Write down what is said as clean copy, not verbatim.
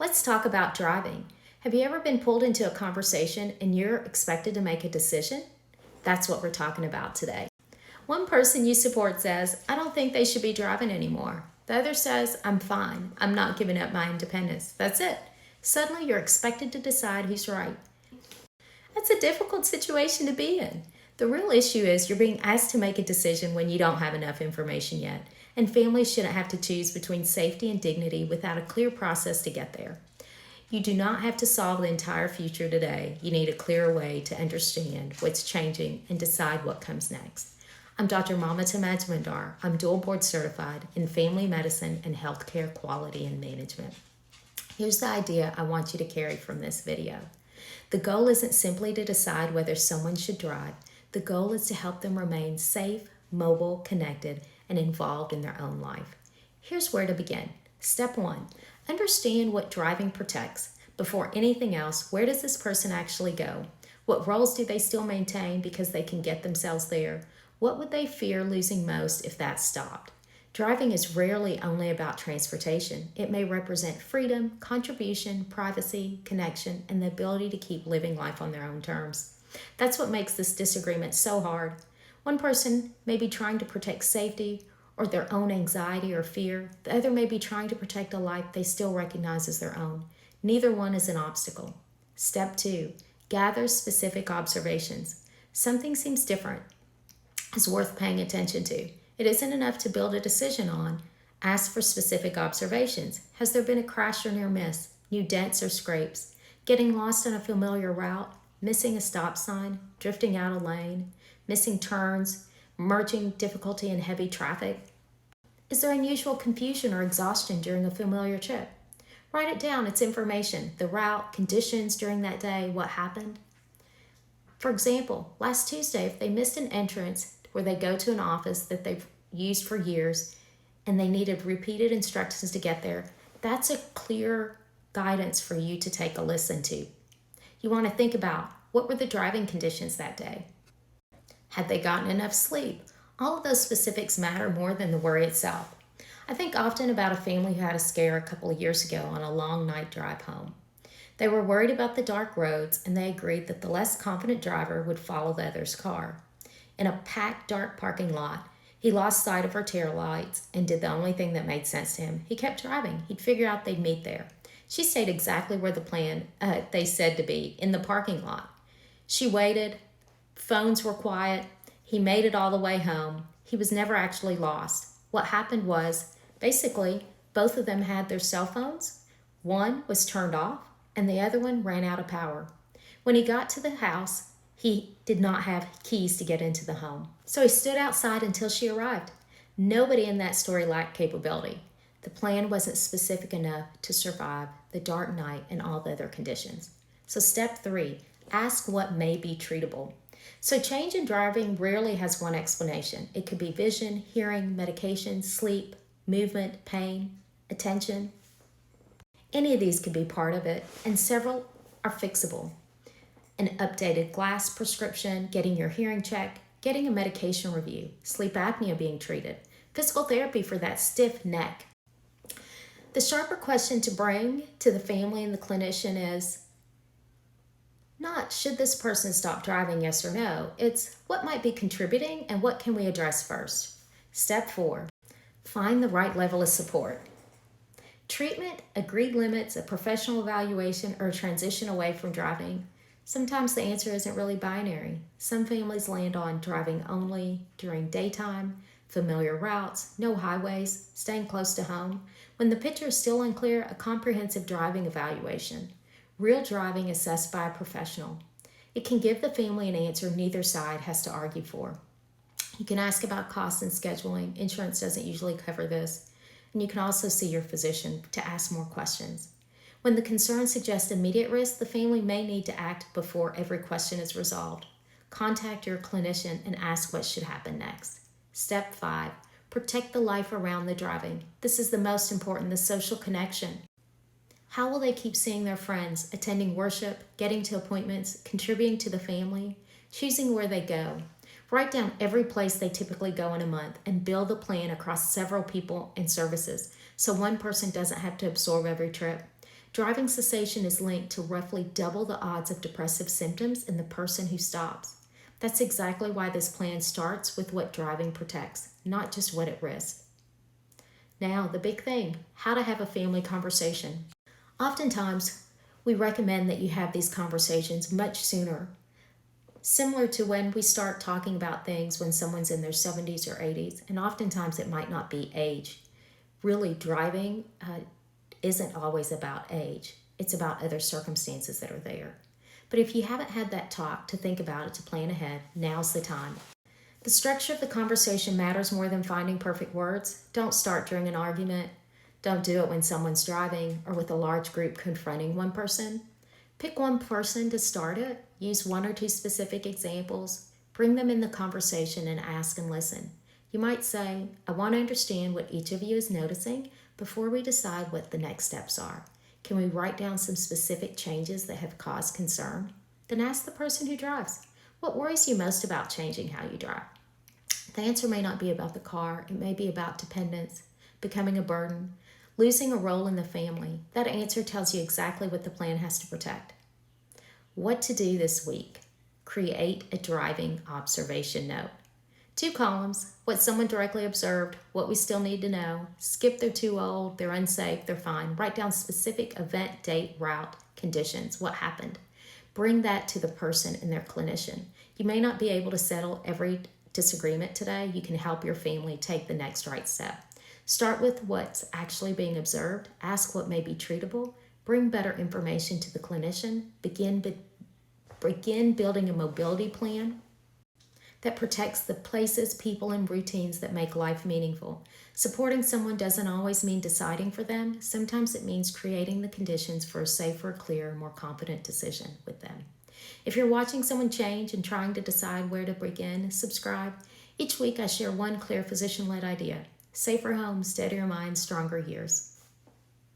Let's talk about driving. Have you ever been pulled into a conversation and you're expected to make a decision? That's what we're talking about today. One person you support says, I don't think they should be driving anymore. The other says, I'm fine. I'm not giving up my independence. That's it. Suddenly you're expected to decide who's right. That's a difficult situation to be in. The real issue is you're being asked to make a decision when you don't have enough information yet, and families shouldn't have to choose between safety and dignity without a clear process to get there. You do not have to solve the entire future today. You need a clear way to understand what's changing and decide what comes next. I'm Dr. Mamata Majmundar. I'm dual board certified in family medicine and healthcare quality and management. Here's the idea I want you to carry from this video. The goal isn't simply to decide whether someone should drive. The goal is to help them remain safe, mobile, connected, and involved in their own life. Here's where to begin. Step 1. Understand what driving protects. Before anything else, where does this person actually go? What roles do they still maintain because they can get themselves there? What would they fear losing most if that stopped? Driving is rarely only about transportation. It may represent freedom, contribution, privacy, connection, and the ability to keep living life on their own terms. That's what makes this disagreement so hard. One person may be trying to protect safety or their own anxiety or fear. The other may be trying to protect a life they still recognize as their own. Neither one is an obstacle. Step 2. Gather specific observations. Something seems different. It's worth paying attention to. It isn't enough to build a decision on. Ask for specific observations. Has there been a crash or near miss? New dents or scrapes? Getting lost on a familiar route? Missing a stop sign? Drifting out a lane? Missing turns? Merging difficulty in heavy traffic? Is there unusual confusion or exhaustion during a familiar trip? Write it down. It's information. The route, conditions during that day, what happened. For example, last Tuesday, if they missed an entrance where they go to an office that they've used for years and they needed repeated instructions to get there, that's a clear guidance for you to take a listen to. You want to think about what were the driving conditions that day? Had they gotten enough sleep? All of those specifics matter more than the worry itself. I think often about a family who had a scare a couple of years ago on a long night drive home. They were worried about the dark roads, and they agreed that the less confident driver would follow the other's car. In a packed, dark parking lot, he lost sight of her taillights and did the only thing that made sense to him. He kept driving. He'd figure out they'd meet there. She stayed exactly where the plan they said to be, in the parking lot. She waited. Phones were quiet. He made it all the way home. He was never actually lost. What happened was, basically, both of them had their cell phones. One was turned off, and the other one ran out of power. When he got to the house, he did not have keys to get into the home. So he stood outside until she arrived. Nobody in that story lacked capability. The plan wasn't specific enough to survive the dark night and all the other conditions. So step 3, ask what may be treatable. So change in driving rarely has one explanation. It could be vision, hearing, medication, sleep, movement, pain, attention. Any of these could be part of it, and several are fixable. An updated glass prescription, getting your hearing checked, getting a medication review, sleep apnea being treated, physical therapy for that stiff neck. The sharper question to bring to the family and the clinician is not, should this person stop driving, yes or no? It's, what might be contributing and what can we address first? Step 4, find the right level of support. Treatment, agreed limits, a professional evaluation, or a transition away from driving. Sometimes the answer isn't really binary. Some families land on driving only during daytime, familiar routes, no highways, staying close to home. When the picture is still unclear, a comprehensive driving evaluation. Real driving assessed by a professional. It can give the family an answer neither side has to argue for. You can ask about costs and scheduling. Insurance doesn't usually cover this. And you can also see your physician to ask more questions. When the concerns suggest immediate risk, the family may need to act before every question is resolved. Contact your clinician and ask what should happen next. Step 5, protect the life around the driving. This is the most important, the social connection. How will they keep seeing their friends, attending worship, getting to appointments, contributing to the family, choosing where they go? Write down every place they typically go in a month and build a plan across several people and services so one person doesn't have to absorb every trip. Driving cessation is linked to roughly double the odds of depressive symptoms in the person who stops. That's exactly why this plan starts with what driving protects, not just what it risks. Now, the big thing, how to have a family conversation. Oftentimes, we recommend that you have these conversations much sooner, similar to when we start talking about things when someone's in their 70s or 80s, and oftentimes it might not be age. Really, driving isn't always about age. It's about other circumstances that are there. But if you haven't had that talk to think about it, to plan ahead, now's the time. The structure of the conversation matters more than finding perfect words. Don't start during an argument. Don't do it when someone's driving or with a large group confronting one person. Pick one person to start it. Use one or two specific examples. Bring them in the conversation and ask and listen. You might say, I want to understand what each of you is noticing before we decide what the next steps are. Can we write down some specific changes that have caused concern? Then ask the person who drives, what worries you most about changing how you drive? The answer may not be about the car. It may be about dependence, becoming a burden, losing a role in the family. That answer tells you exactly what the plan has to protect. What to do this week. Create a driving observation note. 2 columns, what someone directly observed, what we still need to know. Skip they're too old, they're unsafe, they're fine. Write down specific event, date, route, conditions, what happened. Bring that to the person and their clinician. You may not be able to settle every disagreement today. You can help your family take the next right step. Start with what's actually being observed. Ask what may be treatable. Bring better information to the clinician. Begin building a mobility plan that protects the places, people, and routines that make life meaningful. Supporting someone doesn't always mean deciding for them. Sometimes it means creating the conditions for a safer, clearer, more confident decision with them. If you're watching someone change and trying to decide where to begin, subscribe. Each week I share one clear physician-led idea. Safer homes, steadier minds, stronger years.